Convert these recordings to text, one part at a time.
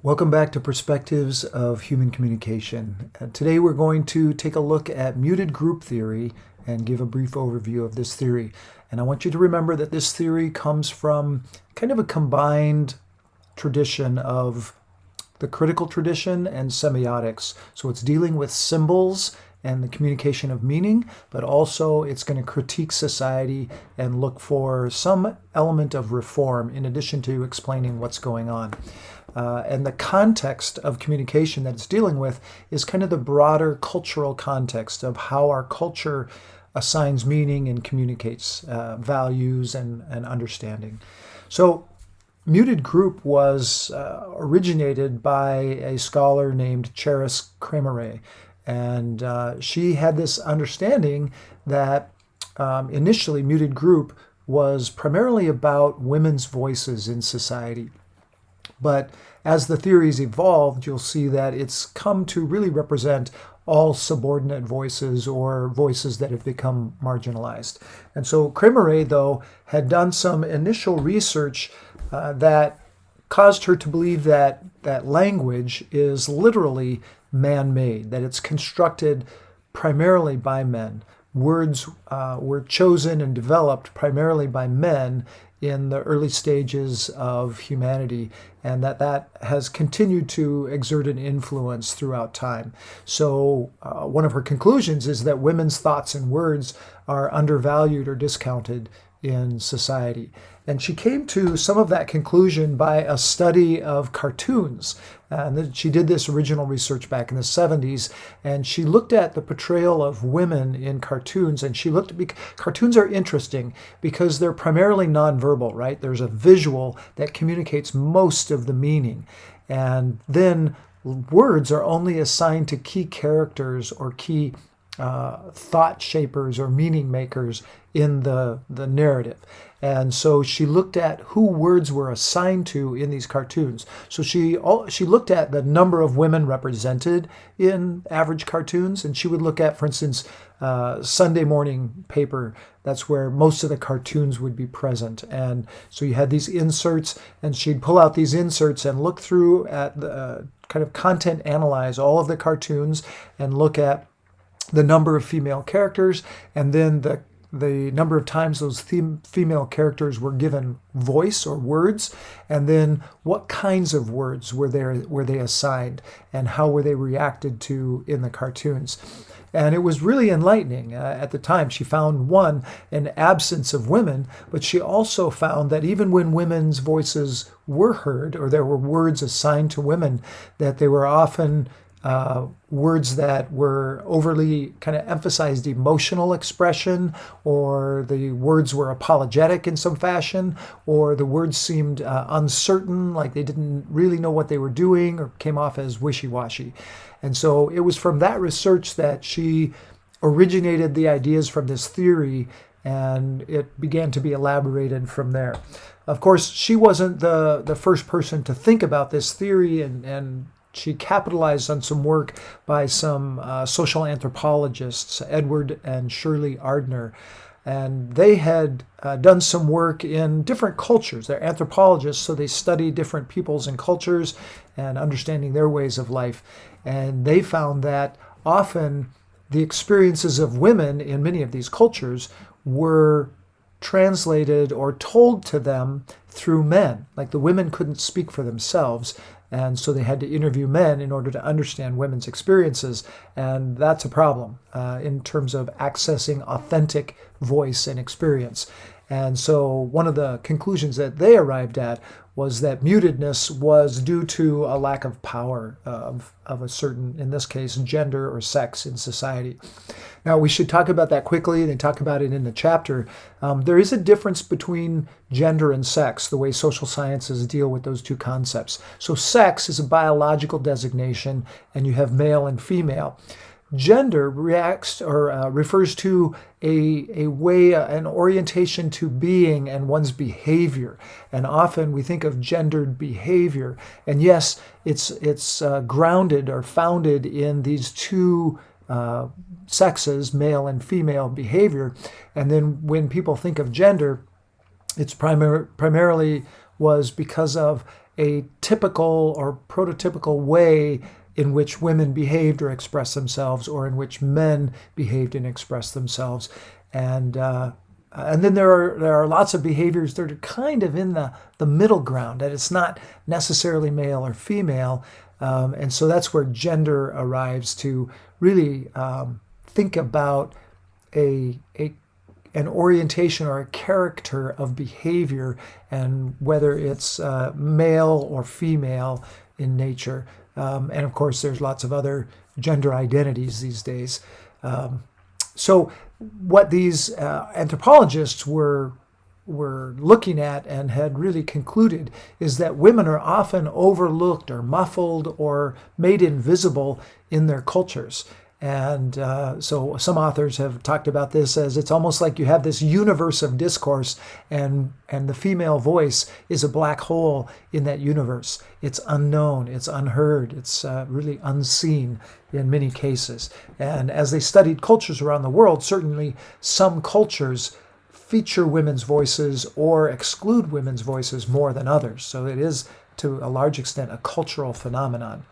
Welcome back to Perspectives of Human Communication. Today we're going to take a look at muted group theory and give a brief overview of this theory. And I want you to remember that this theory comes from kind of a combined tradition of the critical tradition and semiotics. So it's dealing with symbols and the communication of meaning, but also it's going to critique society and look for some element of reform in addition to explaining what's going on. And the context of communication that it's dealing with is kind of the broader cultural context of how our culture assigns meaning and communicates values and understanding. So muted group was originated by a scholar named Charis Cremere. And she had this understanding that initially muted group was primarily about women's voices in society. But as the theories evolved, you'll see that it's come to really represent all subordinate voices or voices that have become marginalized. And so Cremere, though, had done some initial research that caused her to believe that language is literally man-made, that it's constructed primarily by men. Words were chosen and developed primarily by men in the early stages of humanity, and that has continued to exert an influence throughout time. So one of her conclusions is that women's thoughts and words are undervalued or discounted in society. And she came to some of that conclusion by a study of cartoons. And she did this original research back in the 70s, and she looked at the portrayal of women in cartoons, and cartoons are interesting because they're primarily nonverbal, right? There's a visual that communicates most of the meaning. And then words are only assigned to key characters or key thought shapers or meaning makers in the narrative. And so she looked at who words were assigned to in these cartoons. So she looked at the number of women represented in average cartoons, and she would look at, for instance, Sunday morning paper. That's where most of the cartoons would be present. And so you had these inserts, and she'd pull out these inserts and look through at the kind of content, analyze all of the cartoons and look at the number of female characters, and then the number of times those female characters were given voice or words, and then what kinds of words were they assigned, and how were they reacted to in the cartoons. And it was really enlightening at the time. She found, one, an absence of women, but she also found that even when women's voices were heard, or there were words assigned to women, that they were often words that were overly kind of emphasized emotional expression, or the words were apologetic in some fashion, or the words seemed uncertain, like they didn't really know what they were doing, or came off as wishy-washy. And so it was from that research that she originated the ideas from this theory, and it began to be elaborated from there. Of course, she wasn't the first person to think about this theory, and she capitalized on some work by some social anthropologists, Edward and Shirley Ardner. And they had done some work in different cultures. They're anthropologists, so they study different peoples and cultures and understanding their ways of life. And they found that often the experiences of women in many of these cultures were translated or told to them through men. Like the women couldn't speak for themselves, and so they had to interview men in order to understand women's experiences. And that's a problem in terms of accessing authentic voice and experience. And so one of the conclusions that they arrived at was that mutedness was due to a lack of power of a certain, in this case, gender or sex in society. Now, we should talk about that quickly and talk about it in the chapter. There is a difference between gender and sex, the way social sciences deal with those two concepts. So sex is a biological designation, and you have male and female. Gender reacts or refers to a way, an orientation to being and one's behavior. And often we think of gendered behavior. And yes, it's grounded or founded in these two sexes, male and female behavior. And then when people think of gender, it's primarily was because of a typical or prototypical way in which women behaved or expressed themselves, or in which men behaved and expressed themselves. And then there are lots of behaviors that are kind of in the middle ground, that it's not necessarily male or female. And so that's where gender arrives to really think about an orientation or a character of behavior, and whether it's male or female in nature. And of course, there's lots of other gender identities these days. So what these anthropologists were looking at and had really concluded is that women are often overlooked or muffled or made invisible in their cultures. And so some authors have talked about this as it's almost like you have this universe of discourse, and the female voice is a black hole in that universe. It's unknown, it's unheard, it's really unseen in many cases. And as they studied cultures around the world, certainly some cultures feature women's voices or exclude women's voices more than others. So it is, to a large extent, a cultural phenomenon.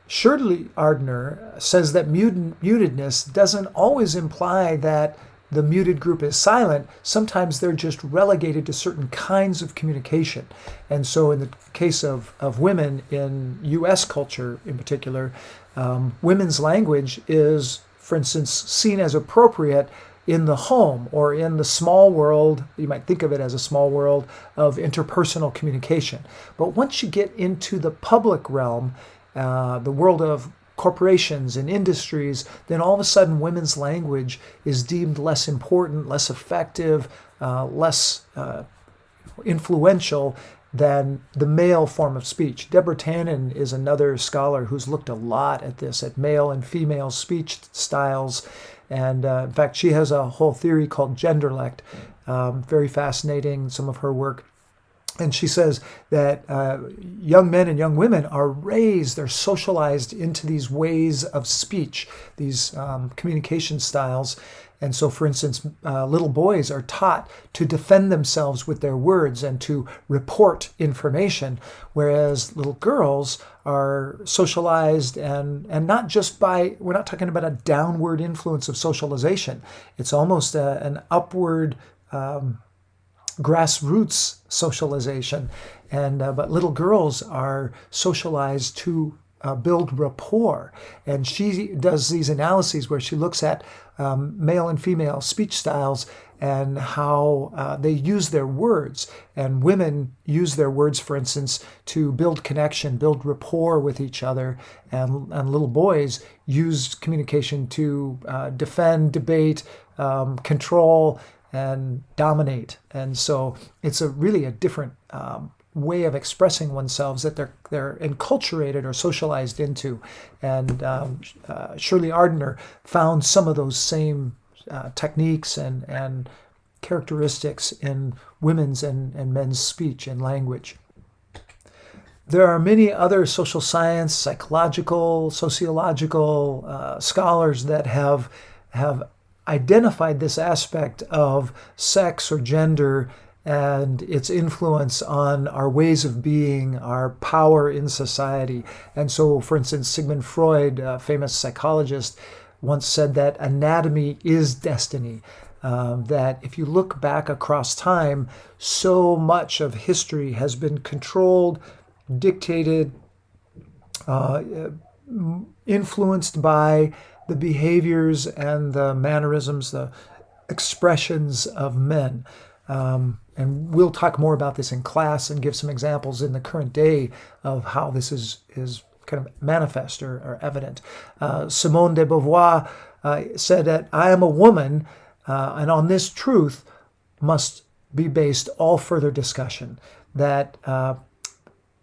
Shirley Ardner says that mutedness doesn't always imply that the muted group is silent. Sometimes they're just relegated to certain kinds of communication. And so in the case of women in U.S. culture in particular, women's language is, for instance, seen as appropriate in the home or in the small world. You might think of it as a small world of interpersonal communication. But once you get into the public realm, the world of corporations and industries, then all of a sudden women's language is deemed less important, less effective, less influential than the male form of speech. Deborah Tannen is another scholar who's looked a lot at this, at male and female speech styles. And in fact, she has a whole theory called genderlect, very fascinating, some of her work. And she says that young men and young women are raised, they're socialized into these ways of speech, these communication styles. And so, for instance, little boys are taught to defend themselves with their words and to report information, whereas little girls are socialized and not just by, we're not talking about a downward influence of socialization. It's almost an upward grassroots socialization, and but little girls are socialized to build rapport. And she does these analyses where she looks at male and female speech styles and how they use their words. And women use their words, for instance, to build connection, build rapport with each other. And little boys use communication to defend, debate, control, and dominate. And so it's really a different way of expressing oneself that they're enculturated or socialized into. And Shirley Ardner found some of those same techniques and characteristics in women's and men's speech and language. There are many other social science, psychological, sociological scholars that have identified this aspect of sex or gender and its influence on our ways of being, our power in society. And so, for instance, Sigmund Freud, a famous psychologist, once said that anatomy is destiny. That if you look back across time, so much of history has been controlled, dictated, influenced by the behaviors and the mannerisms, the expressions of men. And we'll talk more about this in class and give some examples in the current day of how this is kind of manifest or evident. Simone de Beauvoir said that I am a woman, and on this truth must be based all further discussion. That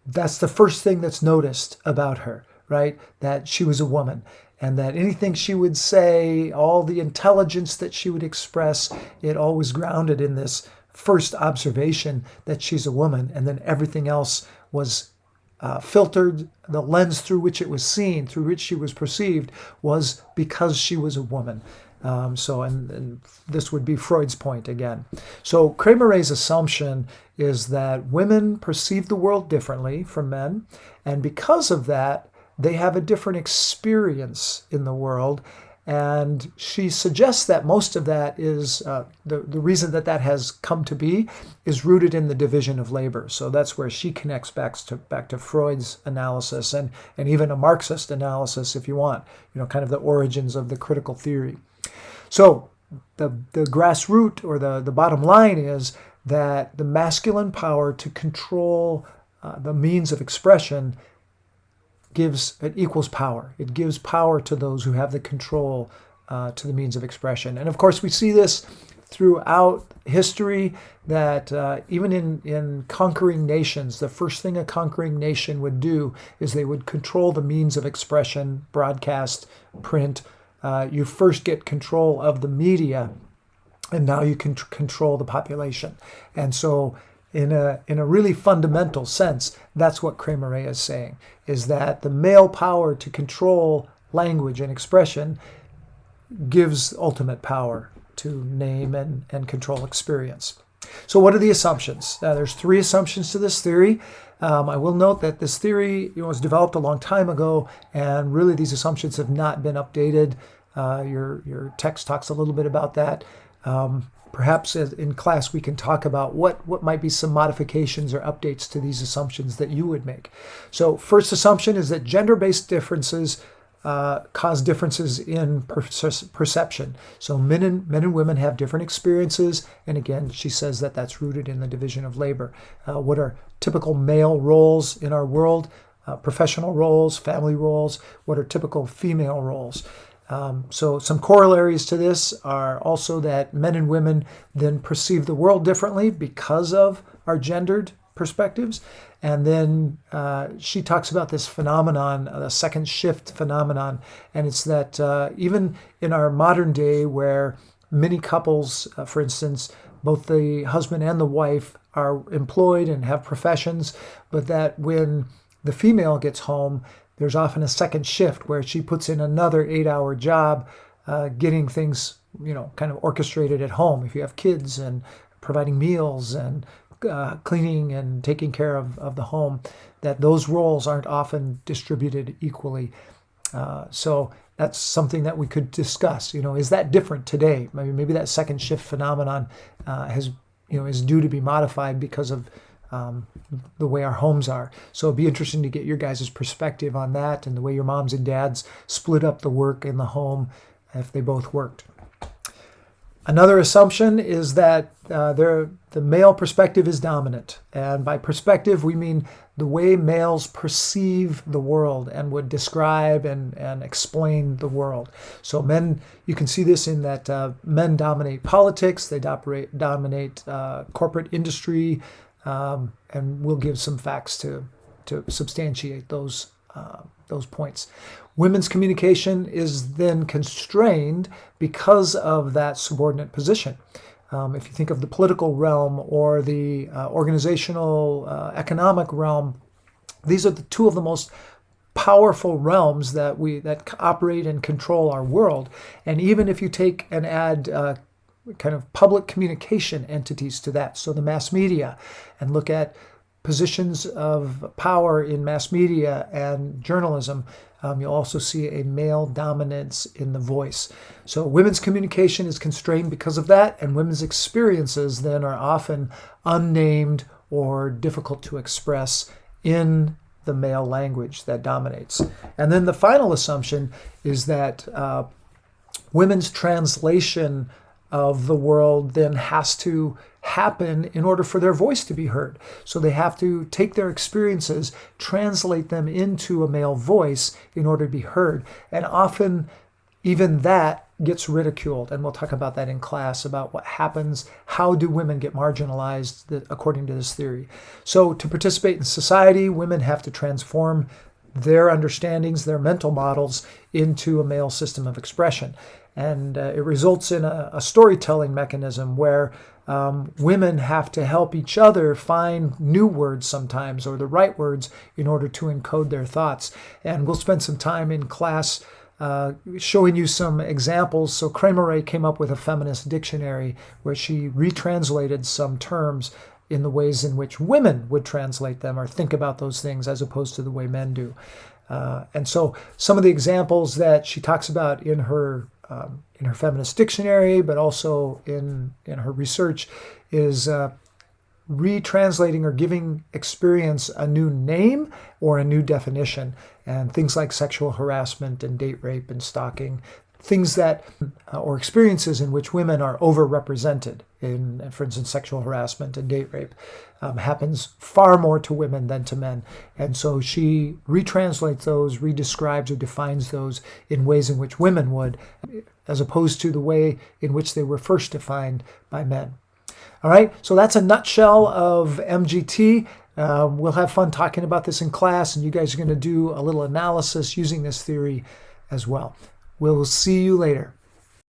that's the first thing that's noticed about her, right? That she was a woman. And that anything she would say, all the intelligence that she would express, it all was grounded in this first observation that she's a woman. And then everything else was filtered. The lens through which it was seen, through which she was perceived, was because she was a woman. And this would be Freud's point again. So Kramer's assumption is that women perceive the world differently from men, and because of that, they have a different experience in the world. And she suggests that most of that is, the reason that has come to be is rooted in the division of labor. So that's where she connects back to Freud's analysis and even a Marxist analysis, if you want, kind of the origins of the critical theory. So the grassroots or the bottom line is that the masculine power to control the means of expression it equals power. It gives power to those who have the control to the means of expression. And of course, we see this throughout history that even in conquering nations, the first thing a conquering nation would do is they would control the means of expression, broadcast, print. You first get control of the media, and now you can control the population. And so in a really fundamental sense, that's what Kramer is saying, is that the male power to control language and expression gives ultimate power to name and control experience. So what are the assumptions? There's 3 assumptions to this theory. I will note that this theory was developed a long time ago, and really these assumptions have not been updated. Your text talks a little bit about that. Perhaps in class we can talk about what might be some modifications or updates to these assumptions that you would make. So first assumption is that gender-based differences cause differences in perception. So men and women have different experiences, and again, she says that that's rooted in the division of labor. What are typical male roles in our world? Professional roles, family roles. What are typical female roles? So some corollaries to this are also that men and women then perceive the world differently because of our gendered perspectives. And then she talks about this phenomenon, the second shift phenomenon, and it's that even in our modern day where many couples, for instance, both the husband and the wife are employed and have professions, but that when the female gets home, there's often a second shift where she puts in another 8-hour job getting things, kind of orchestrated at home. If you have kids, and providing meals and cleaning and taking care of the home, that those roles aren't often distributed equally. So that's something that we could discuss. Is that different today? Maybe that second shift phenomenon is due to be modified because of the way our homes are. So it'd be interesting to get your guys' perspective on that and the way your moms and dads split up the work in the home if they both worked. Another assumption is that the male perspective is dominant. And by perspective, we mean the way males perceive the world and would describe and explain the world. So men, you can see this in that men dominate politics, they dominate corporate industry, and we'll give some facts to substantiate those points. Women's communication is then constrained because of that subordinate position. If you think of the political realm or the organizational, economic realm, these are the 2 of the most powerful realms that operate and control our world. And even if you take and add kind of public communication entities to that, so the mass media, and look at positions of power in mass media and journalism, you'll also see a male dominance in the voice. So women's communication is constrained because of that, and women's experiences then are often unnamed or difficult to express in the male language that dominates. And then the final assumption is that women's translation of the world then has to happen in order for their voice to be heard. So they have to take their experiences, translate them into a male voice in order to be heard. And often even that gets ridiculed. And we'll talk about that in class, about what happens, how do women get marginalized according to this theory. So to participate in society, women have to transform their understandings, their mental models into a male system of expression. And it results in a storytelling mechanism where women have to help each other find new words sometimes, or the right words, in order to encode their thoughts. And we'll spend some time in class showing you some examples. So Kramer came up with a feminist dictionary where she retranslated some terms in the ways in which women would translate them or think about those things as opposed to the way men do. And so some of the examples that she talks about in her feminist dictionary, but also in her research, is retranslating or giving experience a new name or a new definition. And things like sexual harassment and date rape and stalking, things that, or experiences in which women are overrepresented in, for instance, sexual harassment and date rape, happens far more to women than to men. And so she retranslates those, redescribes or defines those in ways in which women would, as opposed to the way in which they were first defined by men. All right, so that's a nutshell of MGT. We'll have fun talking about this in class, and you guys are going to do a little analysis using this theory as well. We'll see you later.